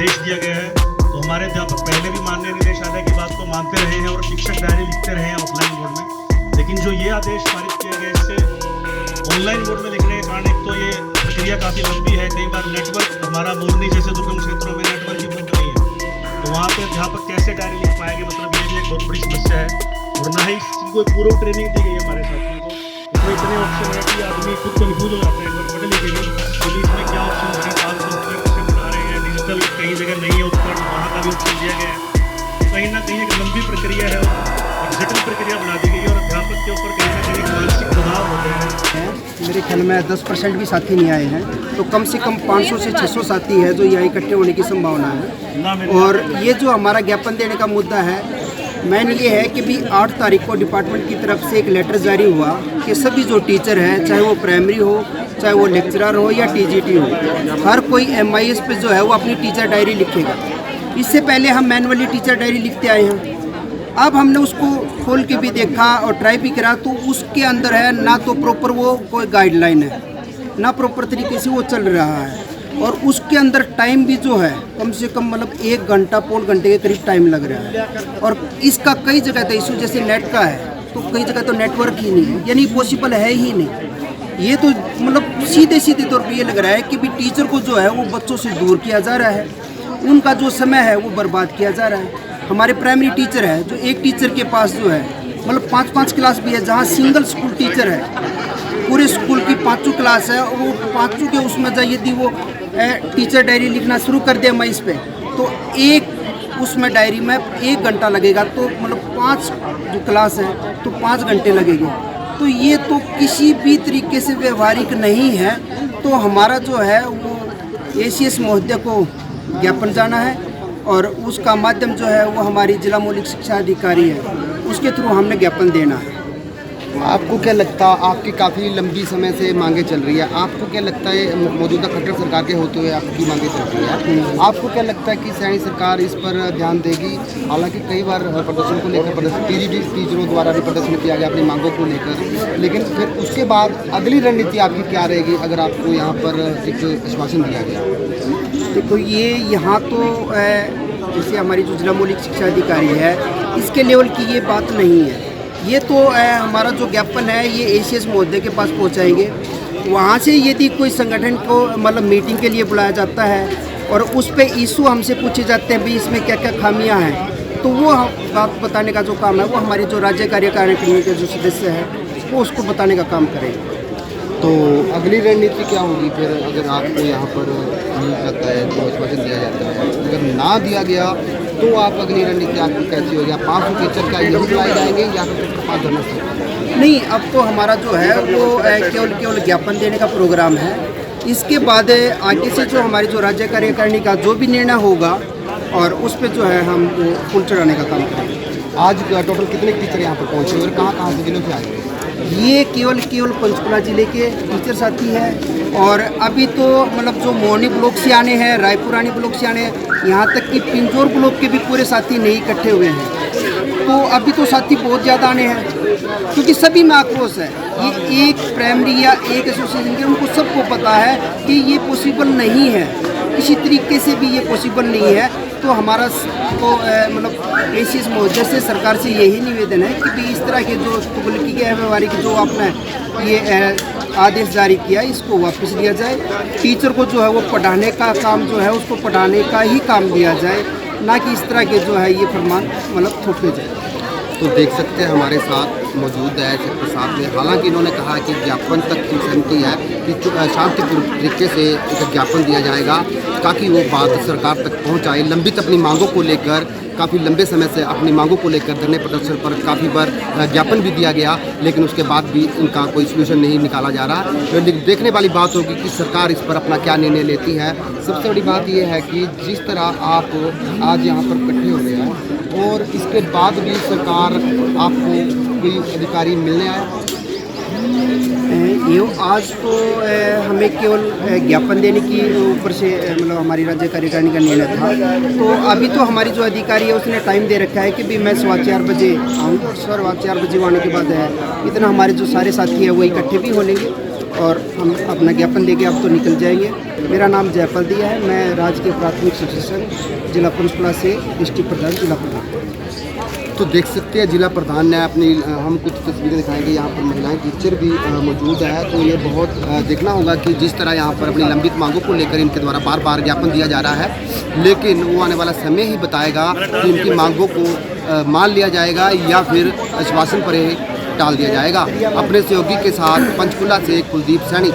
निर्देश दिया गया है, तो हमारे अध्यापक पहले भी माननीय निदेशालय की बात को मानते रहे हैं और शिक्षक डायरी लिखते रहे हैं ऑफलाइन मोड में। लेकिन जो ये आदेश पारित किया गया, इससे ऑनलाइन मोड में लिखने के कारण एक तो ये प्रक्रिया काफ़ी लंबी है, कई बार नेटवर्क हमारा मोरनी जैसे दुर्गम क्षेत्रों में नेटवर्क ही बुक नहीं है, तो वहाँ पर अध्यापक कैसे डायरी लिख पाएंगे, मतलब ये भी एक बहुत बड़ी समस्या है। और ना ही कोई पूर्व ट्रेनिंग दी गई है हमारे साथियों को, इसमें इतने ऑप्शन है कि आदमी खुद कन्फ्यूज हो जाता है। पढ़े लिखे नहीं पुलिस में क्या ऑप्शन है, पास सॉफ्टवेयर कैसे बना रहे हैं, डिजिटल कहीं जगह नहीं है उपकरण, वहाँ का भी ऑप्शन दिया गया है। कहीं ना कहीं एक लंबी प्रक्रिया है और जटिल प्रक्रिया बना दी गई है और अध्यापक के ऊपर कहीं ना कहीं मानसिक दबाव हो गया है। मेरे ख्याल में 10% भी साथी नहीं आए हैं, तो कम से कम 500 से 600 साथी है जो यहाँ इकट्ठे होने की संभावना है। और ये जो हमारा ज्ञापन देने का मुद्दा है, मेन ये है कि भी 8 तारीख को डिपार्टमेंट की तरफ से एक लेटर जारी हुआ कि सभी जो टीचर हैं, चाहे वो प्राइमरी हो, चाहे वो लेक्चरर हो या टीजीटी हो, हर कोई MIS पे जो है वो अपनी टीचर डायरी लिखेगा। इससे पहले हम मैनुअली टीचर डायरी लिखते आए हैं। अब हमने उसको खोल के भी देखा और ट्राई भी करा, तो उसके अंदर है ना तो प्रॉपर वो कोई गाइडलाइन है, ना प्रॉपर तरीके से वो चल रहा है, और उसके अंदर टाइम भी जो है कम से कम मतलब 1 घंटा पौन घंटे के करीब टाइम लग रहा है। और इसका कई जगह तो इशू जैसे नेट का है, तो कई जगह तो नेटवर्क ही नहीं है, यानी पॉसिबल है ही नहीं। ये तो मतलब सीधे तौर पे ये लग रहा है कि भी टीचर को जो है वो बच्चों से दूर किया जा रहा है, उनका जो समय है वो बर्बाद किया जा रहा है। हमारे प्राइमरी टीचर है जो एक टीचर के पास जो है मतलब 5-5 क्लास भी है, जहाँ सिंगल स्कूल टीचर है, पूरे स्कूल की 5 क्लास है, और वो 5 के उसमें जाए यदि वो टीचर डायरी लिखना शुरू कर दे मैं इस पे, तो एक उसमें डायरी में 1 घंटा लगेगा, तो मतलब 5 जो क्लास है तो 5 घंटे लगेंगे। तो ये तो किसी भी तरीके से व्यवहारिक नहीं है। तो हमारा जो है वो ACS महोदय को ज्ञापन जाना है, और उसका माध्यम जो है वो हमारी जिला मौलिक शिक्षा अधिकारी है, उसके थ्रू हमने ज्ञापन देना है। आपको क्या लगता है, आपकी काफ़ी लंबी समय से मांगे चल रही है, आपको क्या लगता है मौजूदा खट्टर सरकार के होते हुए आपकी मांगे चल रही है, आपको क्या लगता है कि सैनी सरकार इस पर ध्यान देगी? हालांकि कई बार प्रदर्शन को लेकर टीचरों द्वारा भी प्रदर्शन किया गया अपनी मांगों को लेकर, लेकिन फिर उसके बाद अगली रणनीति आपकी क्या रहेगी अगर आपको यहाँ पर एक आश्वासन दिया गया? देखो ये यहाँ तो जैसे हमारी जो जिला मौलिक शिक्षा अधिकारी है, इसके लेवल की ये बात नहीं है। ये तो हमारा जो ज्ञापन है ये ACS महोदय के पास पहुंचाएंगे। वहाँ से यदि कोई संगठन को मतलब मीटिंग के लिए बुलाया जाता है और उस पे इशू हमसे पूछे जाते हैं भी इसमें क्या क्या खामियां हैं, तो वो बात बताने का जो काम है वो हमारी जो राज्य कार्यकारिणी के जो सदस्य हैं वो उसको बताने का काम करेंगे। तो अगली रणनीति क्या होगी फिर अगर आपको यहाँ पर मिल जाता है तो आश्वासन दिया जाता है, अगर ना दिया गया तो आप अगली रणनीति आपकी कैसी होगी? 500 टीचर क्या यही बुलाए जाएंगे या फिर 5 धरना? नहीं, अब तो हमारा जो है वो केवल ज्ञापन देने का प्रोग्राम है। इसके बाद आगे से जो हमारी जो राज्य कार्यकारिणी का जो भी निर्णय होगा और उस पर जो है हम वो फुल चढ़ाने का काम करेंगे। आज टोटल कितने टीचर यहाँ पर पहुँचे और कहाँ से जिलों से आए? ये केवल पंचकुला जिले के टीचर साथी हैं, और अभी तो मतलब जो मोरनी ब्लॉक से आने हैं, रायपुरानी ब्लॉक से आने हैं, यहाँ तक कि पिंजौर ब्लॉक के भी पूरे साथी नहीं इकट्ठे हुए हैं। तो अभी तो साथी बहुत ज़्यादा आने हैं, क्योंकि सभी में आक्रोश है। ये एक प्राइमरी या एक एसोसिएशन के उनको सबको पता है कि ये पॉसिबल नहीं है, किसी तरीके से भी ये पॉसिबल नहीं है। तो हमारा तो मतलब ACS महोदय से सरकार से यही निवेदन है कि भी इस तरह के जो तुगलकी के व्यवहारिक जो आपने ये आदेश जारी किया इसको वापस लिया जाए। टीचर को जो है वो पढ़ाने का काम जो है उसको पढ़ाने का ही काम दिया जाए, ना कि इस तरह के जो है ये फरमान मतलब थोपे जाए। तो देख सकते हैं हमारे साथ मौजूद है सेक्टर साहब में। हालांकि इन्होंने कहा कि ज्ञापन तक की सहमति है कि शांतिपूर्ण तरीके से एक ज्ञापन दिया जाएगा ताकि वो बात सरकार तक पहुंचाए। लंबित अपनी मांगों को लेकर काफ़ी लंबे समय से अपनी मांगों को लेकर धरने प्रदर्शन पर काफ़ी बार ज्ञापन भी दिया गया, लेकिन उसके बाद भी इनका कोई सोल्यूशन नहीं निकाला जा रहा। तो देखने वाली बात होगी कि सरकार इस पर अपना क्या निर्णय लेती है। सबसे बड़ी बात यह है कि जिस तरह आप आज यहाँ पर इकट्ठे हो रहे हैं और इसके बाद भी सरकार आपको कोई अधिकारी मिलने आया? ये आज तो हमें केवल ज्ञापन देने की ऊपर से मतलब हमारी राज्य कार्यकारिणी का निर्णय था। तो अभी तो हमारी जो अधिकारी है उसने टाइम दे रखा है कि भी मैं 4:15 बजे आऊँ। 4:15 बजे आने के बाद है इतना हमारे जो सारे साथी हैं वो इकट्ठे भी हो लेंगे और हम अपना ज्ञापन लेके अब तो निकल जाएंगे। मेरा नाम जयपाल दिया है, मैं राजकीय प्राथमिक शिक्षा संघ जिला पंचकुला से डिस्ट्रिक्ट प्रधान जिला प्रधान। तो देख सकते हैं जिला प्रधान ने अपनी हम कुछ तस्वीरें दिखाएंगे, यहाँ पर महिलाएं टीचर भी मौजूद है। तो ये बहुत देखना होगा कि जिस तरह यहाँ पर अपनी लंबित मांगों को लेकर इनके द्वारा बार बार ज्ञापन दिया जा रहा है, लेकिन वो आने वाला समय ही बताएगा कि इनकी मांगों को मान लिया जाएगा या फिर आश्वासन पर टाल दिया जाएगा। अपने सहयोगी के साथ पंचकुला से कुलदीप सैनी।